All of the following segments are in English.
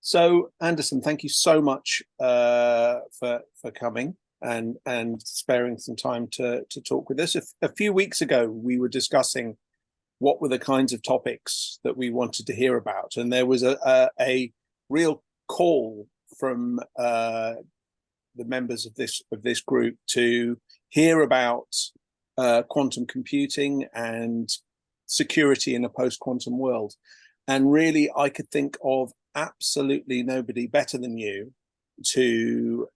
So, Andersen, thank you so much for coming and sparing some time to talk with us. A few weeks ago, we were discussing what were the kinds of topics that we wanted to hear about, and there was a real call from the members of this group to hear about quantum computing and security in a post-quantum world. And really, I could think of absolutely nobody better than you to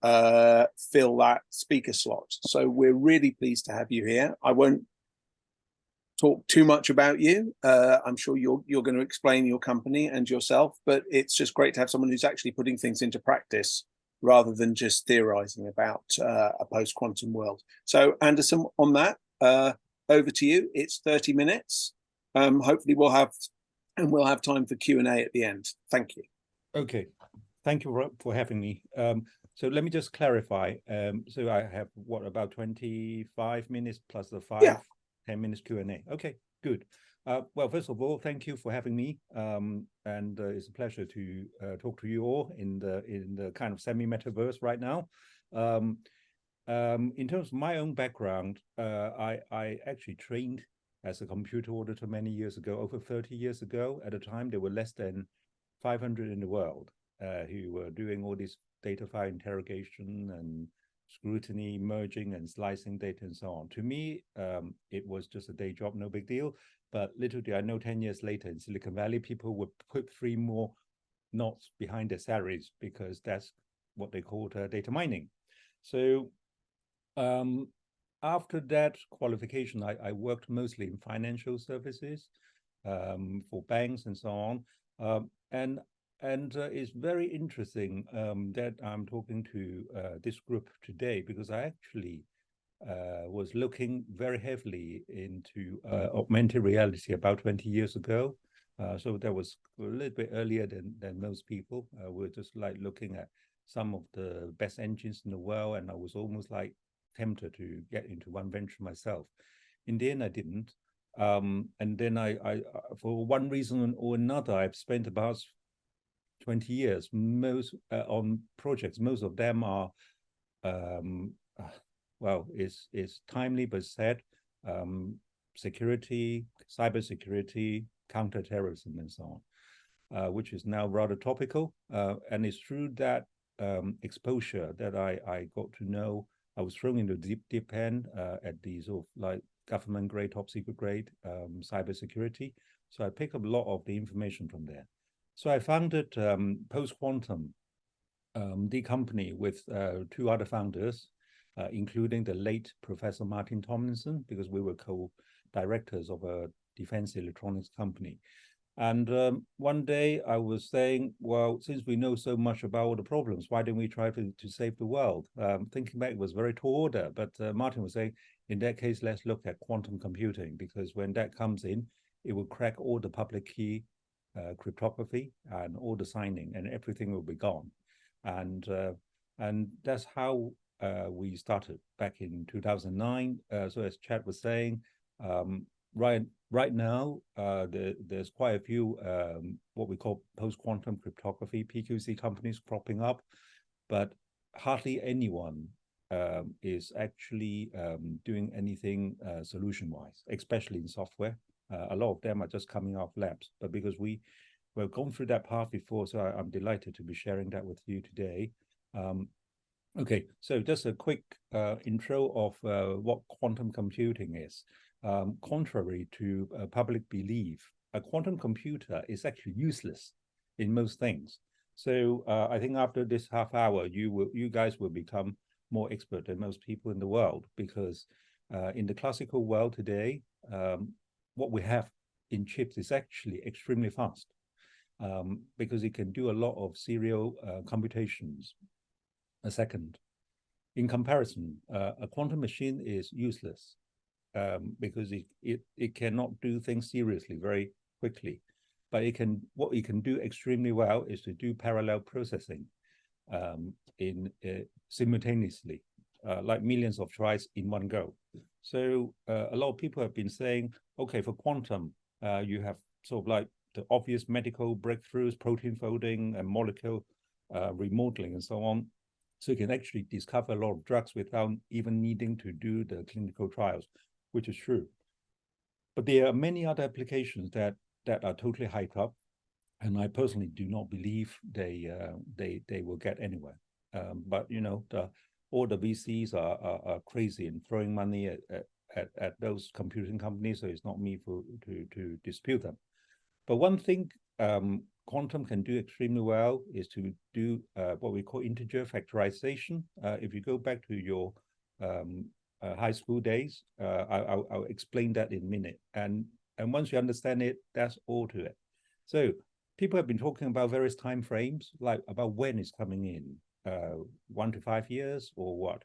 fill that speaker slot. So we're really pleased to have you here. I won't talk too much about you. I'm sure you're going to explain your company and yourself, but it's just great to have someone who's actually putting things into practice rather than just theorizing about a post-quantum world. So Andersen, on that, over to you. It's 30 minutes. Hopefully we'll have time for Q&A at the end. Thank you. Okay, thank you for having me. So let me just clarify. So I have about 25 minutes plus the 10 minutes Q&A. Okay, good. Well, first of all, thank you for having me. And it's a pleasure to talk to you all in the kind of semi-metaverse right now. In terms of my own background, I actually trained as a computer auditor many years ago, over 30 years ago. At the time, there were less than 500 in the world who were doing all this data file interrogation and scrutiny, merging and slicing data and so on. To me, it was just a day job, no big deal. But little did I know, 10 years later in Silicon Valley, people would put 3 more knots behind their salaries because that's what they called data mining. So after that qualification, I worked mostly in financial services for banks and so on. And it's very interesting that I'm talking to this group today, because I actually was looking very heavily into augmented reality about 20 years ago. So that was a little bit earlier than most people. We're just like looking at some of the best engines in the world, and I was almost like tempted to get into one venture myself. In the end, I didn't. And then I for one reason or another, I've spent about 20 years most on projects. Most of them are well, is timely but sad. Security, cybersecurity, counterterrorism, and so on, which is now rather topical. And it's through that exposure that I got to know. I was thrown into deep end at the sort of like government grade, top secret grade cybersecurity. So I picked up a lot of the information from there. So I founded Post Quantum, the company with 2 other founders, including the late Professor Martin Tomlinson, because we were co-directors of a defense electronics company. And one day I was saying, well, since we know so much about all the problems, why don't we try to save the world? Thinking back, it was very tall order, but Martin was saying, in that case, let's look at quantum computing, because when that comes in, it will crack all the public key cryptography and all the signing, and everything will be gone. And that's how we started back in 2009. So as Chad was saying, right now, there's quite a few what we call post-quantum cryptography, PQC companies cropping up, but hardly anyone is actually doing anything solution-wise, especially in software. A lot of them are just coming off labs, but because we've gone through that path before, so I'm delighted to be sharing that with you today. Okay, so just a quick intro of what quantum computing is. Contrary to public belief, a quantum computer is actually useless in most things. So I think after this half hour, you guys will become more expert than most people in the world, because in the classical world today, what we have in chips is actually extremely fast, because it can do a lot of serial computations a second. In comparison, a quantum machine is useless because it cannot do things seriously very quickly, but what it can do extremely well is to do parallel processing simultaneously, like millions of tries in one go. So a lot of people have been saying, okay, for quantum, you have sort of like the obvious medical breakthroughs, protein folding and molecule remodeling and so on. So you can actually discover a lot of drugs without even needing to do the clinical trials, which is true. But there are many other applications that are totally hyped up, and I personally do not believe they will get anywhere. But you know, all the VCs are crazy and throwing money at those computing companies, so it's not me to dispute them. But one thing quantum can do extremely well is to do what we call integer factorization. If you go back to your high school days, I'll explain that in a minute. And once you understand it, that's all to it. So people have been talking about various time frames, like about when it's coming in, 1 to 5 years or what.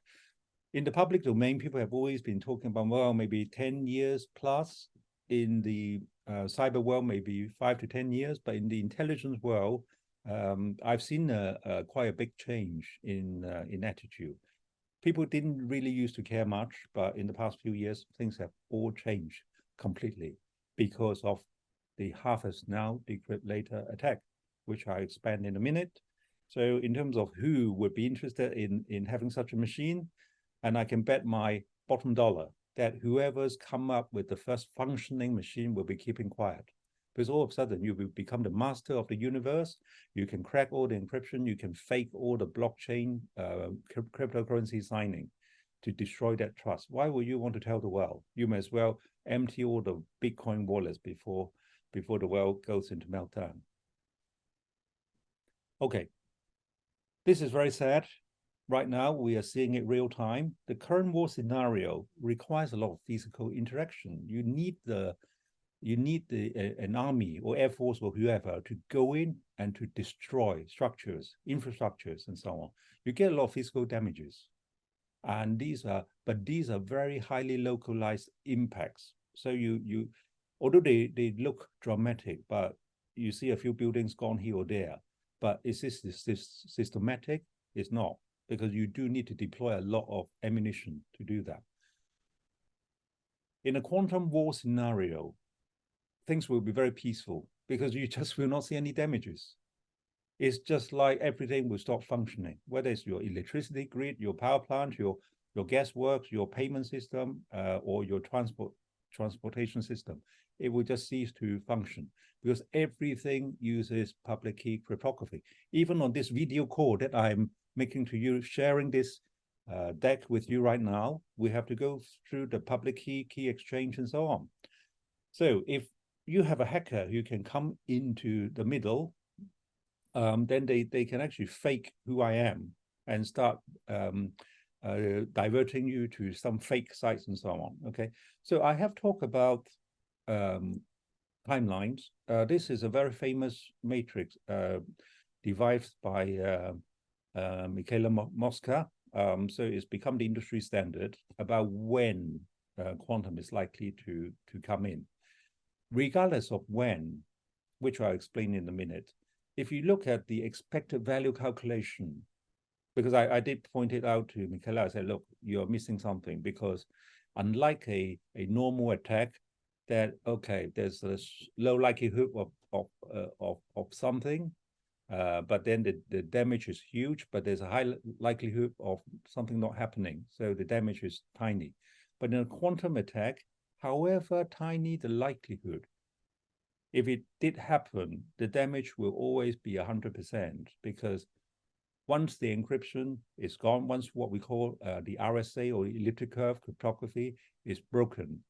In the public domain, people have always been talking about, well, maybe 10 years plus. In the cyber world, maybe 5 to 10 years. But in the intelligence world, I've seen quite a big change in attitude. People didn't really used to care much, but in the past few years, things have all changed completely because of the harvest now, decrypt later attack, which I expand in a minute. So in terms of who would be interested in having such a machine, and I can bet my bottom dollar that whoever's come up with the first functioning machine will be keeping quiet. Because all of a sudden you will become the master of the universe. You can crack all the encryption. You can fake all the blockchain cryptocurrency signing to destroy that trust. Why would you want to tell the world? You may as well empty all the Bitcoin wallets before the world goes into meltdown. Okay, this is very sad. Right now, we are seeing it real time. The current war scenario requires a lot of physical interaction. You need an army or air force or whoever to go in and to destroy structures, infrastructures, and so on. You get a lot of physical damages, and these are very highly localized impacts. So although they look dramatic, but you see a few buildings gone here or there. But is this systematic? It's not, because you do need to deploy a lot of ammunition to do that. In a quantum war scenario, things will be very peaceful because you just will not see any damages. It's just like everything will stop functioning, whether it's your electricity grid, your power plant, your gas works, your payment system, or your transportation system. It will just cease to function because everything uses public key cryptography. Even on this video call that I'm making to you, sharing this deck with you right now, we have to go through the public key exchange and so on. So if you have a hacker who can come into the middle, then they can actually fake who I am and start diverting you to some fake sites and so on. Okay, so I have talked about timelines. This is a very famous matrix devised by Michaela Mosca. So it's become the industry standard about when quantum is likely to come in. Regardless of when, which I'll explain in a minute, if you look at the expected value calculation, because I did point it out to Michaela, I said, look, you're missing something, because unlike a normal attack, that, okay, there's a low likelihood of something, but then the damage is huge, but there's a high likelihood of something not happening. So the damage is tiny. But in a quantum attack, however tiny the likelihood, if it did happen, the damage will always be 100%, because once the encryption is gone, once what we call the RSA or elliptic curve cryptography is broken,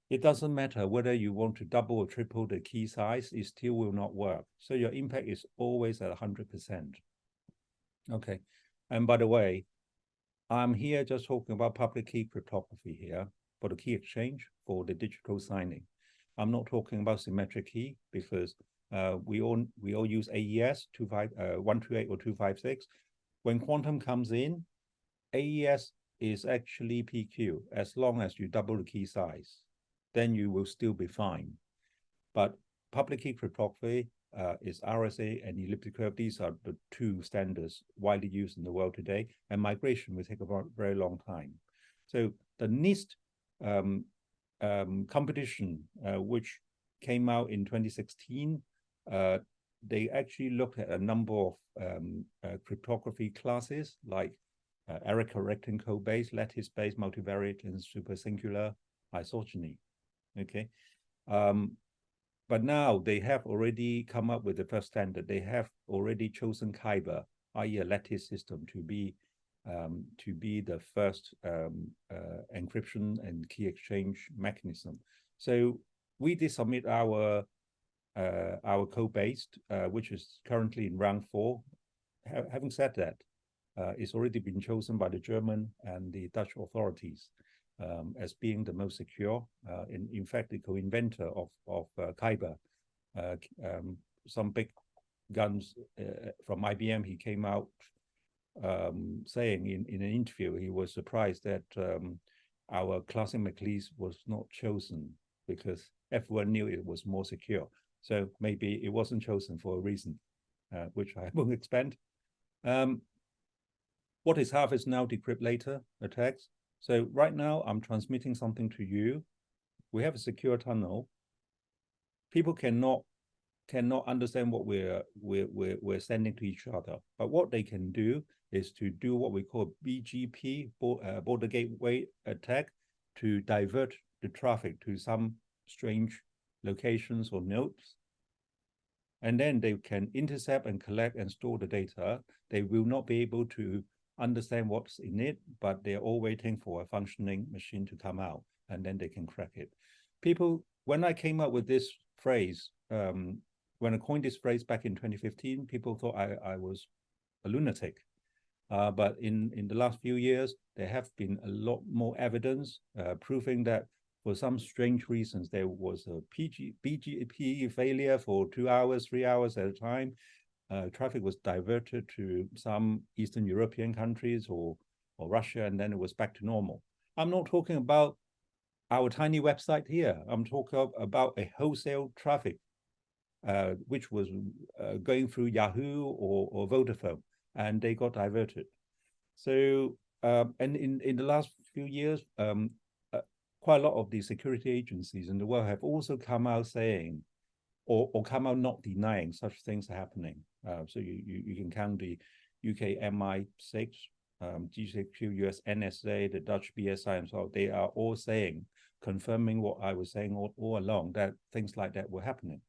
it doesn't matter whether you want to double or triple the key size, it still will not work. So your impact is always at 100%. Okay, and by the way, I'm here just talking about public key cryptography here for the key exchange for the digital signing. I'm not talking about symmetric key, because we all use AES 128 or 256. When quantum comes in, AES is actually PQ as long as you double the key size. Then you will still be fine. But public key cryptography is RSA and elliptic curve. These are the two standards widely used in the world today, and migration will take a very long time. So the NIST competition, which came out in 2016. They actually looked at a number of cryptography classes like error correcting code base, lattice based, multivariate, and super singular isogeny. Okay. But now they have already come up with the first standard. They have already chosen Kyber, i.e. a lattice system, to be the first encryption and key exchange mechanism. So we did submit our code base, which is currently in round 4. Having said that, it's already been chosen by the German and the Dutch authorities as being the most secure. In fact, the co-inventor of Kyber, some big guns from IBM, he came out saying in an interview he was surprised that our classic McLeese was not chosen because everyone knew it was more secure. So maybe it wasn't chosen for a reason, which I won't expand. What is Harvest now, decrypt later attacks? So right now I'm transmitting something to you. We have a secure tunnel. People cannot understand what we're sending to each other. But what they can do is to do what we call BGP, border gateway attack, to divert the traffic to some strange locations or nodes. And then they can intercept and collect and store the data. They will not be able to understand what's in it, but they're all waiting for a functioning machine to come out, and then they can crack it. People, when I came up with this phrase, when I coined this phrase back in 2015, people thought I was a lunatic. But in the last few years, there have been a lot more evidence proving that for some strange reasons, there was a BGP failure for 2 hours, 3 hours at a time. Traffic was diverted to some Eastern European countries or Russia, and then it was back to normal. I'm not talking about our tiny website here. I'm talking about a wholesale traffic, which was going through Yahoo or Vodafone, and they got diverted. So, and in the last few years, quite a lot of the security agencies in the world have also come out saying, or come out not denying such things are happening. So you can count the UK MI6, GCQ, US NSA, the Dutch BSI, and so on. They are all saying, confirming what I was saying all along, that things like that were happening.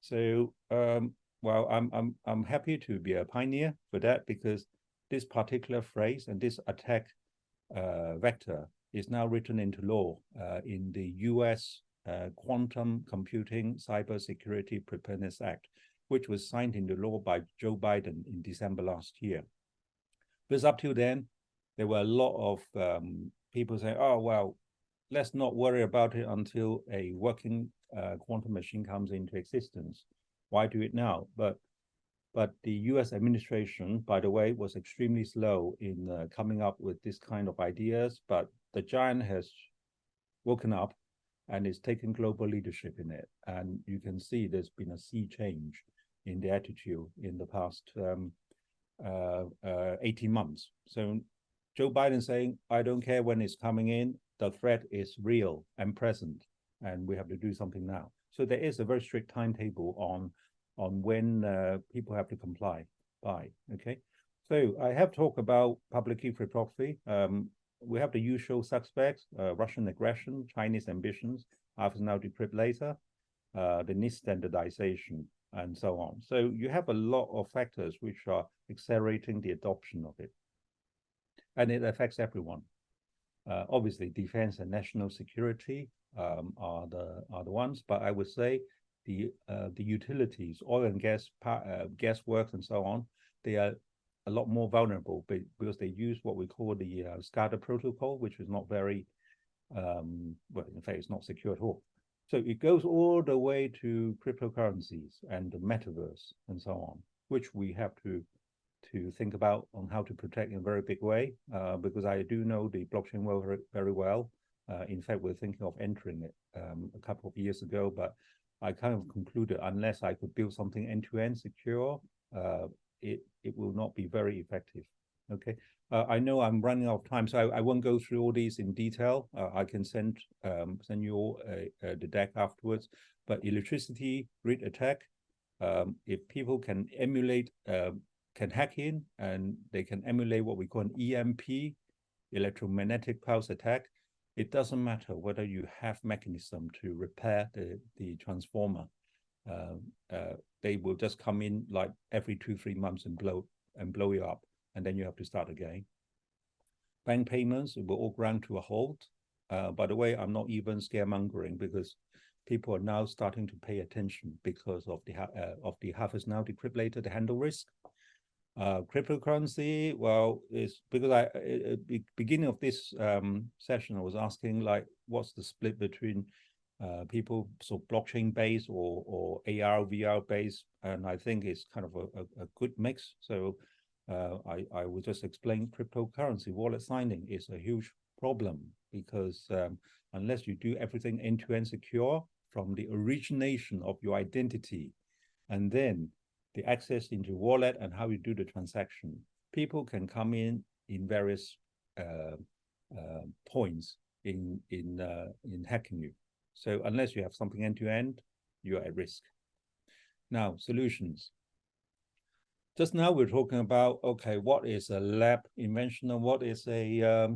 So, well, I'm happy to be a pioneer for that, because this particular phrase and this attack vector is now written into law in the US Quantum Computing Cybersecurity Preparedness Act, which was signed into law by Joe Biden in December last year. Because up till then, there were a lot of people saying, oh, well, let's not worry about it until a working quantum machine comes into existence. Why do it now? But the US administration, by the way, was extremely slow in coming up with this kind of ideas, but the giant has woken up and is taking global leadership in it. And you can see there's been a sea change in the attitude in the past 18 months. So Joe Biden saying, I don't care when it's coming in, the threat is real and present, and we have to do something now. So there is a very strict timetable on when people have to comply by, okay? So I have talked about public key cryptography. We have the usual suspects, Russian aggression, Chinese ambitions, Harvest now, decrypt later, the NIST standardization, and so on. So you have a lot of factors which are accelerating the adoption of it. And it affects everyone. Obviously, defense and national security are the ones, but I would say the utilities, oil and gas, gas works, and so on, they are a lot more vulnerable because they use what we call the SCADA protocol, which is not very, well, in fact, it's not secure at all. So it goes all the way to cryptocurrencies and the metaverse and so on, which we have to think about on how to protect in a very big way, because I do know the blockchain world very well. In fact, we're thinking of entering it a couple of years ago, but I kind of concluded unless I could build something end-to-end secure, it will not be very effective. Okay, I know I'm running out of time, so I won't go through all these in detail. I can send you all the deck afterwards. But electricity grid attack, if people can emulate, can hack in, and they can emulate what we call an EMP, electromagnetic pulse attack, it doesn't matter whether you have mechanism to repair the transformer. They will just come in like every 2-3 months and blow you up, and then you have to start again. Bank payments will all ground to a halt. By the way, I'm not even scaremongering, because people are now starting to pay attention because of the harvest now, decrypt later, the handle risk. Cryptocurrency, well, is because beginning of this session, I was asking like, what's the split between people, so blockchain based or AR, VR based, and I think it's kind of a good mix. So I will just explain cryptocurrency. Wallet signing is a huge problem, because unless you do everything end-to-end secure from the origination of your identity, and then the access into wallet and how you do the transaction, people can come in various points in hacking you. So unless you have something end-to-end, you're at risk. Now, solutions. Just now we're talking about, okay, what is a lab invention and what is a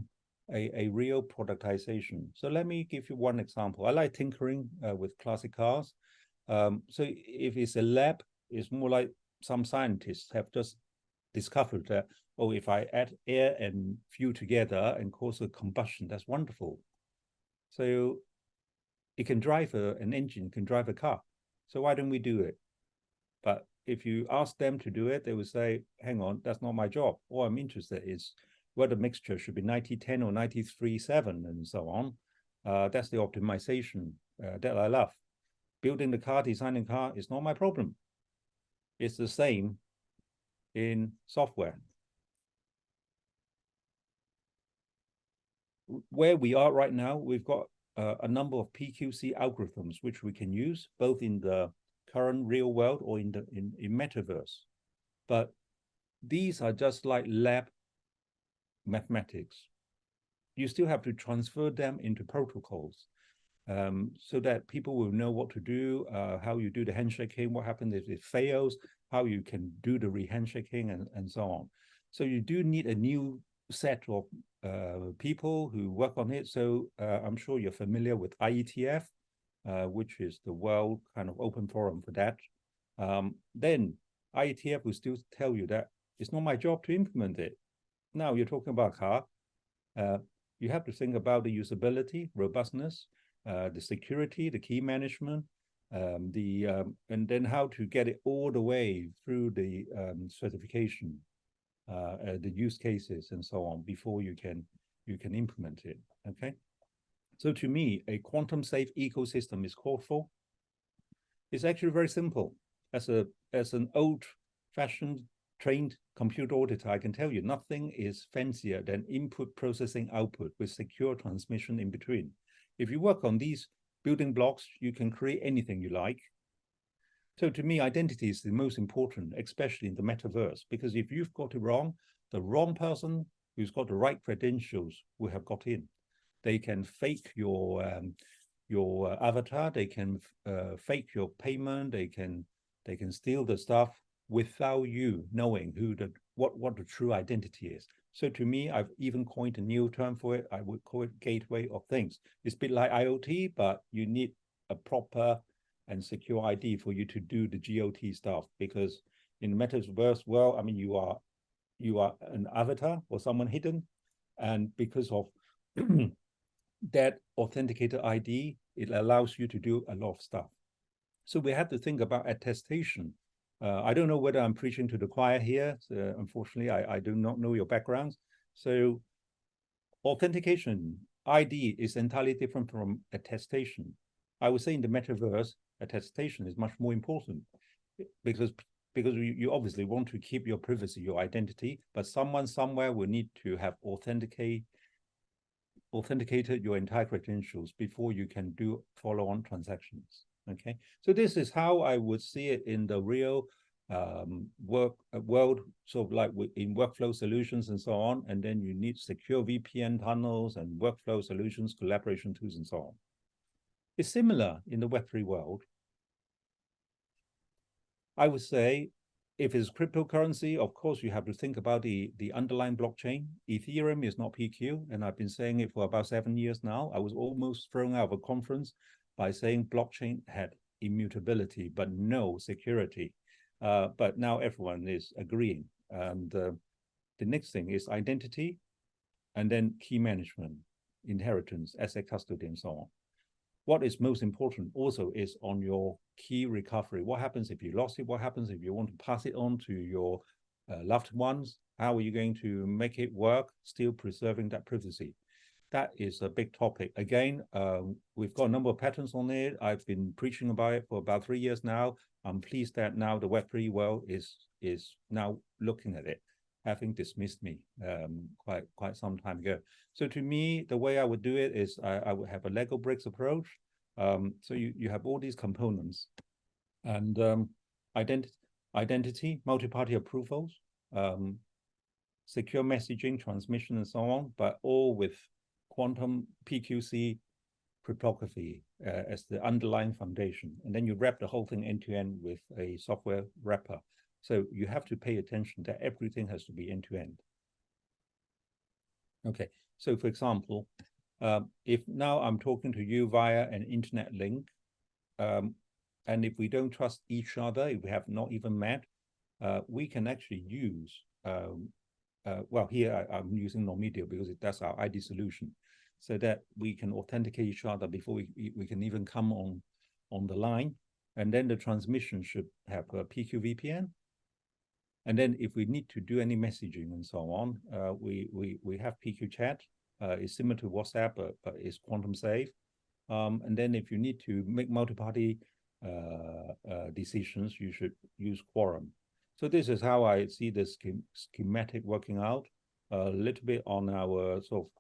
real productization. So let me give you one example. I like tinkering with classic cars. So if it's a lab, it's more like some scientists have just discovered that, oh, if I add air and fuel together and cause a combustion, that's wonderful. So it can drive an engine, can drive a car. So why don't we do it? But if you ask them to do it, they will say, hang on, that's not my job. All I'm interested is whether the mixture should be 90-10 or 93-7 and so on. That's the optimization that I love. Building the car, designing car is not my problem. It's the same in software. Where we are right now, we've got a number of PQC algorithms which we can use both in the current real world or in Metaverse. But these are just like lab mathematics. You still have to transfer them into protocols so that people will know what to do, how you do the handshaking, what happens if it fails, how you can do the re-handshaking, and so on. So you do need a new set of people who work on it. So I'm sure you're familiar with IETF, which is the world kind of open forum for that. Then IETF will still tell you that it's not my job to implement it. Now you're talking about a car. You have to think about the usability, robustness, the security, the key management, and then how to get it all the way through the certification, the use cases, and so on before you can implement it. Okay. So to me, a quantum safe ecosystem is called for. It's actually very simple. As an old-fashioned trained computer auditor, I can tell you nothing is fancier than input, processing, output with secure transmission in between. If you work on these building blocks, you can create anything you like. So to me, identity is the most important, especially in the metaverse, because if you've got it wrong, the wrong person who's got the right credentials will have got in. They can fake your avatar, they can fake your payment, they can steal the stuff without you knowing what the true identity is. So to me, I've even coined a new term for it. I would call it gateway of things. It's a bit like IoT, but you need a proper and secure ID for you to do the GOT stuff, because in the metaverse world, I mean, you are an avatar or someone hidden, and because of that authenticated ID, it allows you to do a lot of stuff. So we have to think about attestation. I don't know whether I'm preaching to the choir here. So unfortunately, I do not know your backgrounds. So authentication, ID is entirely different from attestation. I would say in the metaverse, attestation is much more important because you obviously want to keep your privacy, your identity, but someone somewhere will need to have authenticated your entire credentials before you can do follow-on transactions. Okay, so this is how I would see it in the real world, sort of like in workflow solutions and so on. And then you need secure VPN tunnels and workflow solutions, collaboration tools, and so on. It's similar in the Web3 world. I would say if it's cryptocurrency, of course, you have to think about the underlying blockchain. Ethereum is not PQ, and I've been saying it for about 7 years now. I was almost thrown out of a conference by saying blockchain had immutability, but no security. But now everyone is agreeing. And the next thing is identity, and then key management, inheritance, asset custody, and so on. What is most important also is on your key recovery. What happens if you lost it? What happens if you want to pass it on to your loved ones? How are you going to make it work, still preserving that privacy? That is a big topic. Again, we've got a number of patents on it. I've been preaching about it for about 3 years now. I'm pleased that now the Web3 world is now looking at it, having dismissed me quite some time ago. So to me, the way I would do it is I would have a Lego bricks approach. So you have all these components, and identity, multi-party approvals, secure messaging, transmission, and so on, but all with quantum PQC cryptography as the underlying foundation. And then you wrap the whole thing end to end with a software wrapper. So you have to pay attention that everything has to be end to end. Okay, so for example, if now I'm talking to you via an internet link, and if we don't trust each other, if we have not even met, we can actually use, well, here I'm using non-media because that's our ID solution, so that we can authenticate each other before we can even come on the line. And then the transmission should have a PQ VPN. And then if we need to do any messaging and so on, we have PQ chat. It's similar to WhatsApp, but it's quantum safe. And then if you need to make multi-party decisions, you should use quorum. So this is how I see the schematic working out. A little bit on our sort of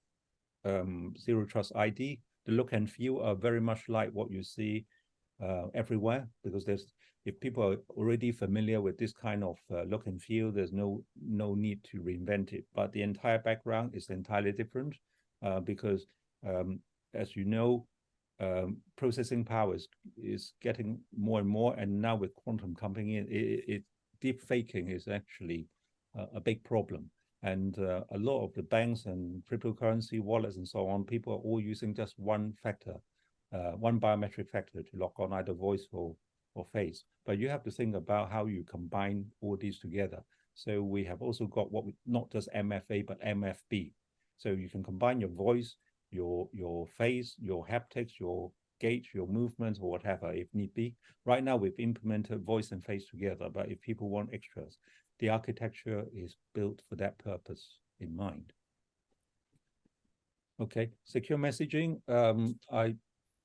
zero trust ID. The look and feel are very much like what you see everywhere, because if people are already familiar with this kind of look and feel, there's no need to reinvent it. But the entire background is entirely different because, as you know, processing power is getting more and more, and now with quantum coming in, deep faking is actually a big problem. And a lot of the banks and cryptocurrency wallets and so on, people are all using just one factor, one biometric factor to lock on either voice or face. But you have to think about how you combine all these together. So we have also got not just MFA, but MFB. So you can combine your voice, your face, your haptics, your gait, your movements, or whatever, if need be. Right now, we've implemented voice and face together, but if people want extras, the architecture is built for that purpose in mind. Okay, secure messaging.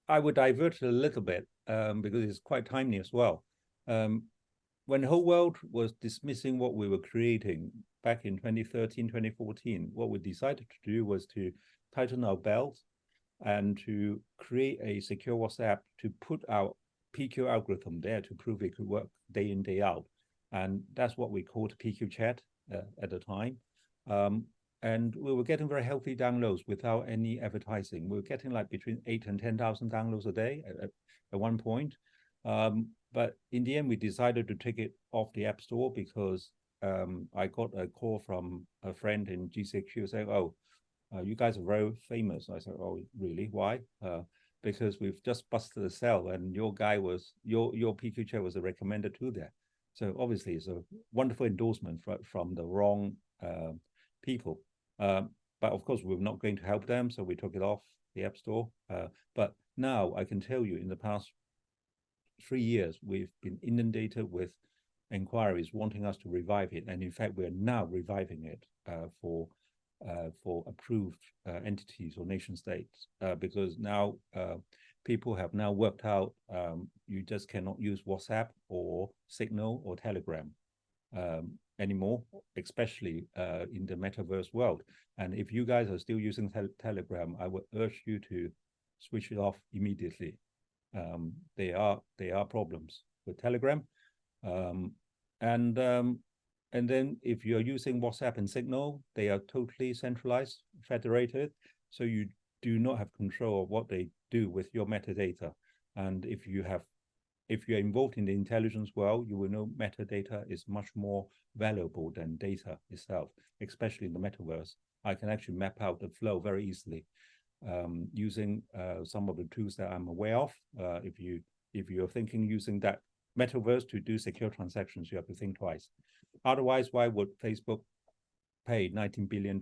I would divert a little bit because it's quite timely as well. When the whole world was dismissing what we were creating back in 2013, 2014, what we decided to do was to tighten our belts and to create a secure WhatsApp to put our PQ algorithm there to prove it could work day in, day out. And that's what we called PQ chat at the time. And we were getting very healthy downloads without any advertising. We were getting like between 8,000 and 10,000 downloads a day at one point. But in the end, we decided to take it off the App Store because I got a call from a friend in GCQ saying, oh, you guys are very famous. I said, oh, really? Why? Because we've just busted a cell and your PQ chat was recommended to there. So obviously it's a wonderful endorsement from the wrong people. But of course, we're not going to help them. So we took it off the App Store. But now I can tell you in the past 3 years, we've been inundated with inquiries wanting us to revive it. And in fact, we're now reviving it for approved entities or nation states, because now people have now worked out you just cannot use WhatsApp or Signal or Telegram anymore, especially in the Metaverse world. And if you guys are still using Telegram, I would urge you to switch it off immediately. There are problems with Telegram. And then if you're using WhatsApp and Signal, they are totally centralized, federated. So you do not have control of what they do with your metadata. And if you have if you're involved in the intelligence world, you will know metadata is much more valuable than data itself, especially in the metaverse. I can actually map out the flow very easily using some of the tools that I'm aware of. If you're thinking using that metaverse to do secure transactions, you have to think twice. Otherwise, why would Facebook pay $19 billion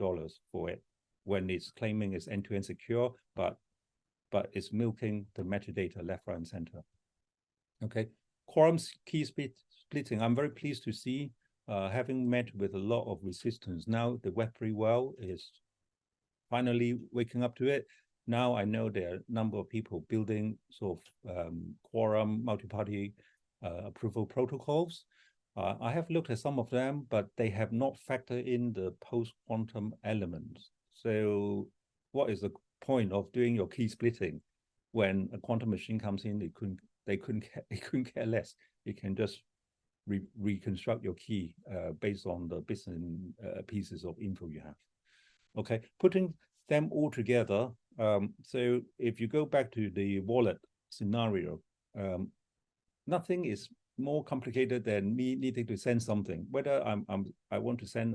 for it when it's claiming it's end-to-end secure, but it's milking the metadata left, right, and center? Okay, quorum's key splitting. I'm very pleased to see, having met with a lot of resistance. Now the Web3 world is finally waking up to it. Now I know there are a number of people building sort of quorum multi-party approval protocols. I have looked at some of them, but they have not factored in the post-quantum elements. So what is the point of doing your key splitting when a quantum machine comes in? They couldn't care less. It can just reconstruct your key based on the bits and pieces of info you have. Okay, putting them all together. So if you go back to the wallet scenario, nothing is more complicated than me needing to send something. Whether I want to send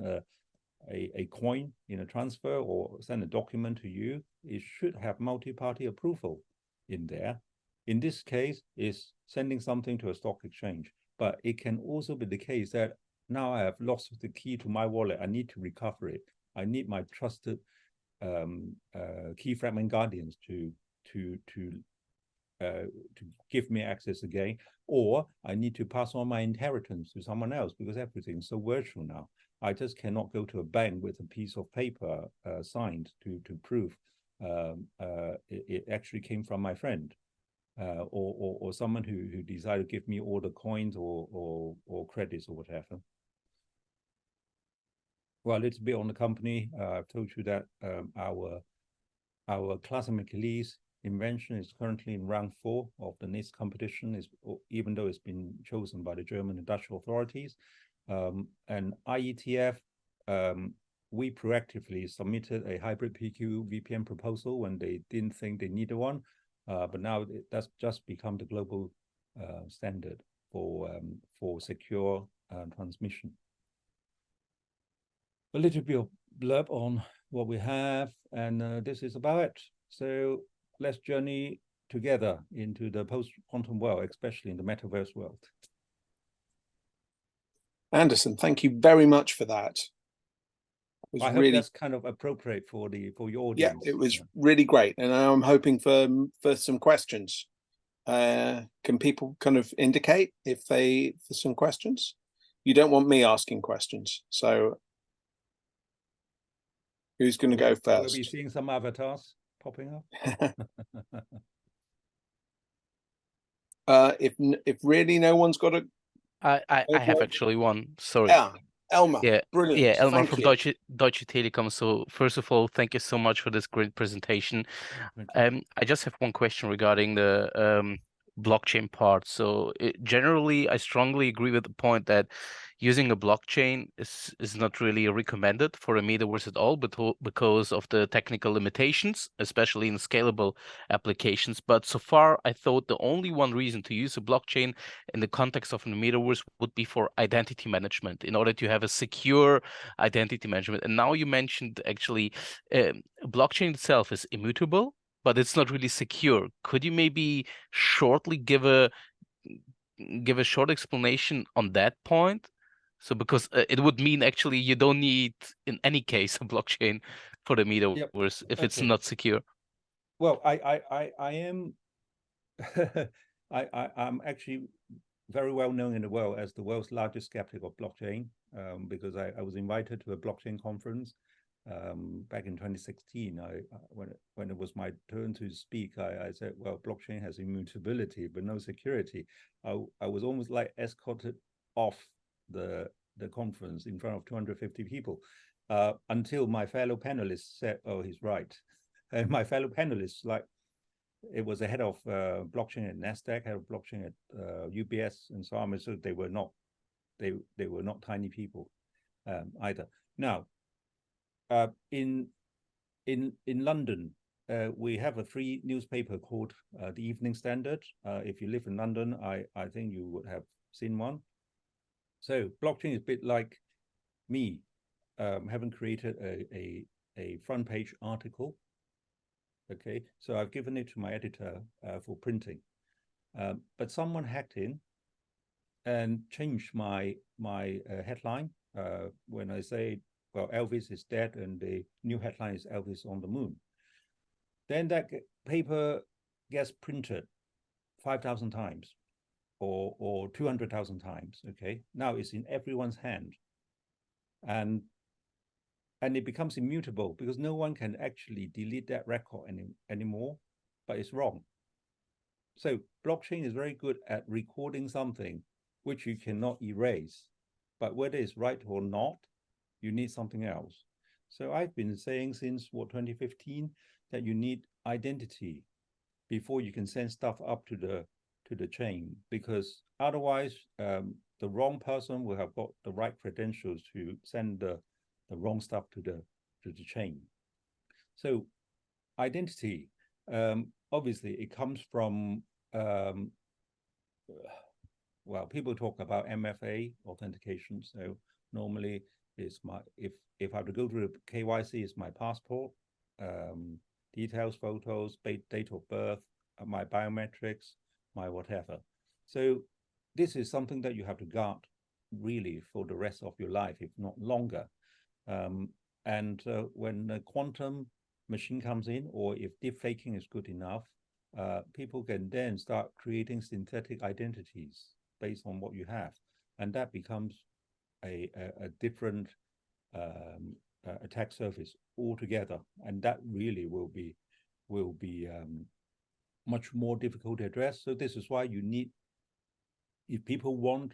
a coin in a transfer or send a document to you, it should have multi-party approval in there. In this case, is sending something to a stock exchange. But it can also be the case that now I have lost the key to my wallet. I need to recover it. I need my trusted key fragment guardians to give me access again, or I need to pass on my inheritance to someone else because everything's so virtual now. I just cannot go to a bank with a piece of paper signed to prove it actually came from my friend or someone who decided to give me all the coins or credits or whatever. Well, a little bit on the company. I've told you that our classic McLeese invention is currently in round 4 of the NIST competition, even though it's been chosen by the German and Dutch authorities. And IETF, we proactively submitted a hybrid PQ VPN proposal when they didn't think they needed one, but now that's just become the global standard for secure transmission. A little bit of blurb on what we have, and this is about it. So let's journey together into the post-quantum world, especially in the metaverse world. Andersen, thank you very much for that. I hope that's kind of appropriate for your audience. Yeah, it was really great, and I'm hoping for some questions. Can people kind of indicate if for some questions? You don't want me asking questions, so who's going to go first? We'll be seeing some avatars popping up. If really no one's got a, I have actually one. Sorry. Yeah, Elmar. Yeah, Brilliant. yeah, Elmar Thank from you. Deutsche Telekom. So first of all, thank you so much for this great presentation. I just have one question regarding the blockchain part. So generally, I strongly agree with the point that using a blockchain is not really recommended for a metaverse at all, but because of the technical limitations, especially in scalable applications. But so far, I thought the only one reason to use a blockchain in the context of a metaverse would be for identity management, in order to have a secure identity management. And now you mentioned actually blockchain itself is immutable, but it's not really secure. Could you maybe shortly give a short explanation on that point? So because it would mean actually you don't need in any case a blockchain for the metaverse if it's not secure. Well, I am I'm actually very well known in the world as the world's largest skeptic of blockchain, because I was invited to a blockchain conference back in 2016. When it was my turn to speak, I said, well, blockchain has immutability but no security. I was almost like escorted off the conference in front of 250 people until my fellow panelists said, oh, he's right. And my fellow panelists, like, it was the head of blockchain at NASDAQ, head of blockchain at UBS, and so on. So they were not tiny people either. Now, in London, we have a free newspaper called the Evening Standard. If you live in London, I think you would have seen one. So blockchain is a bit like me having created a front page article. Okay, so I've given it to my editor for printing, but someone hacked in and changed my headline when I say, well, Elvis is dead, and the new headline is Elvis on the moon. Then that paper gets printed 5,000 times or 200,000 times. Okay, now it's in everyone's hand, and it becomes immutable because no one can actually delete that record anymore, but it's wrong. So blockchain is very good at recording something which you cannot erase, but whether it's right or not, you need something else. So I've been saying since 2015 that you need identity before you can send stuff up to the chain, because otherwise the wrong person will have got the right credentials to send the wrong stuff to the chain. So identity, obviously it comes from well, people talk about MFA authentication. So normally it's my, if I have to go through the KYC, it's my passport, details, photos, date of birth, my biometrics, my whatever. So this is something that you have to guard really for the rest of your life, if not longer. When a quantum machine comes in, or if deep faking is good enough, people can then start creating synthetic identities based on what you have, and that becomes a different attack surface altogether, and that really will be much more difficult to address. So this is why you need, if people want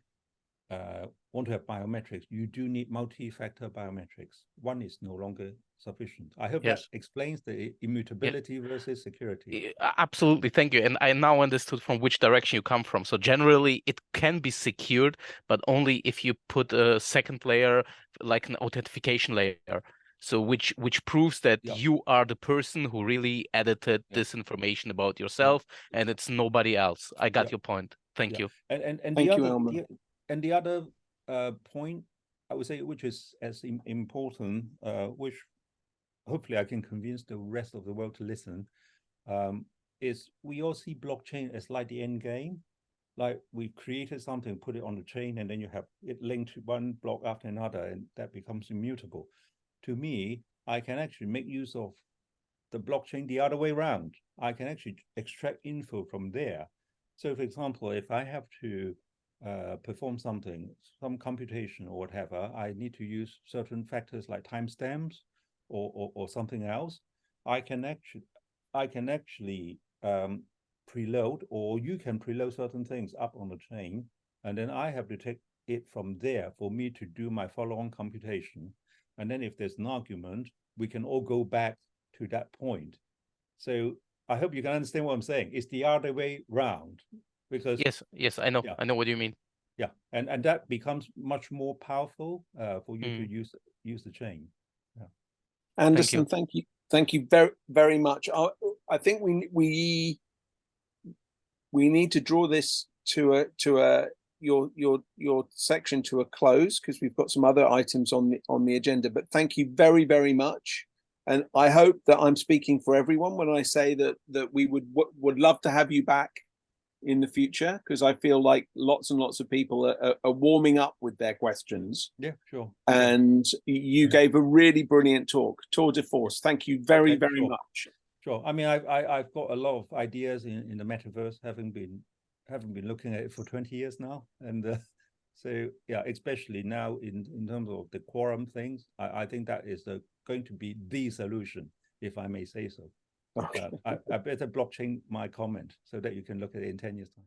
to have biometrics, you do need multi-factor biometrics. One is no longer sufficient. I hope that explains the immutability versus security. Absolutely, thank you. And I now understood from which direction you come from. So generally, it can be secured, but only if you put a second layer, like an authentication layer. So which proves that you are the person who really edited this information about yourself, and it's nobody else. I got your point. Thank you. And Thank you, the other point I would say, which is as important, which hopefully I can convince the rest of the world to listen, is we all see blockchain as like the end game. Like we created something, put it on the chain, and then you have it linked to one block after another, and that becomes immutable. To me, I can actually make use of the blockchain the other way around. I can actually extract info from there. So for example, if I have to perform something, some computation or whatever, I need to use certain factors like timestamps or something else. I can actually preload, or you can preload certain things up on the chain, and then I have to take it from there for me to do my follow-on computation. And then if there's an argument, we can all go back to that point. So I hope you can understand what I'm saying. It's the other way round, because yes, I know. I know what you mean. Yeah, and that becomes much more powerful for you to use the chain. Yeah. Andersen, thank you very, very much. I think we need to draw this to your section to a close, because we've got some other items on the agenda. But thank you very, very much, and I hope that I'm speaking for everyone when I say that we would love to have you back in the future, because I feel like lots and lots of people are warming up with their questions. Yeah, sure. And you gave a really brilliant talk, tour de force. Thank you very, very much. Sure. I mean, I've got a lot of ideas in the metaverse, having been looking at it for 20 years now, and so yeah, especially now in terms of the quorum things, I think that is going to be the solution, if I may say so. Okay. I better blockchain my comment so that you can look at it in 10 years' time.